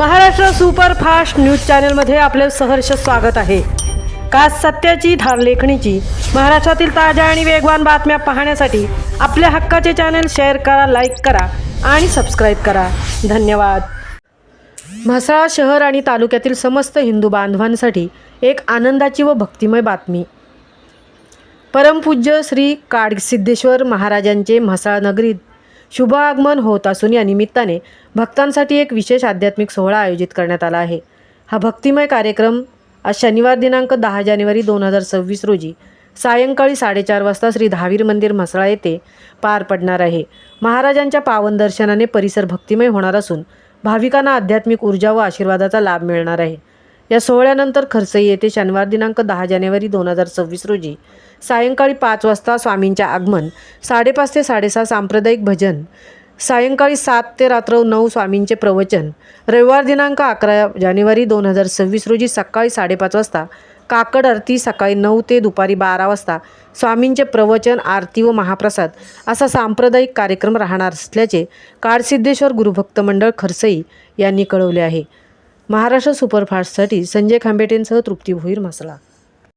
Maharashtra superfast news चॅनलमध्ये आपले सहर्ष स्वागत आहे। खास सत्याची धार लेखणीची महाराष्ट्रातील ताज्या आणि वेगवान बातम्या पाहण्यासाठी आपल्या हक्काचे चॅनल शेअर करा, लाईक करा आणि सबस्क्राईब करा। धन्यवाद। म्हसळा शहर आणि तालुक्यातील समस्त हिंदू बांधवांसाठी एक आनंदाची व भक्तिमय बातमी। परमपूज्य श्री काडसिद्धेश्वर महाराजांचे म्हसळा नगरीत शुभ आगमन होत असून या निमित्ताने भक्तांसाठी एक विशेष आध्यात्मिक सोहळा आयोजित करण्यात आला आहे। हा भक्तिमय कार्यक्रम आज शनिवार दिनांक 10 जानेवारी 2026 रोजी सायंकाळी 4:30 वाजता श्री दहावीर मंदिर म्हसळा येथे पार पडणार आहे। महाराजांच्या पावन दर्शनाने परिसर भक्तिमय होणार असून भाविकांना आध्यात्मिक ऊर्जा व आशीर्वादाचा लाभ मिळणार आहे। या सोहळ्यानंतर खरसई येथे शनिवार दिनांक 10 जानेवारी 2026 रोजी सायंकाळी 5 वाजता स्वामींचे आगमन, 5:30 ते 6:30 सांप्रदायिक भजन, सायंकाळी 7 ते रात्र 9 स्वामींचे प्रवचन, रविवार दिनांक 11 जानेवारी 2026 रोजी सकाळी 5:30 वाजता काकड आरती, सकाळी 9 ते दुपारी 12 वाजता स्वामींचे प्रवचन, आरती व महाप्रसाद असा सांप्रदायिक कार्यक्रम राहणार असल्याचे काडसिद्धेश्वर गुरुभक्त मंडळ खरसई यांनी कळवले आहे। महाराष्ट्र सुपरफास्टसाठी संजय खांबेटेंसह तृप्ती भोईर, म्हसळा।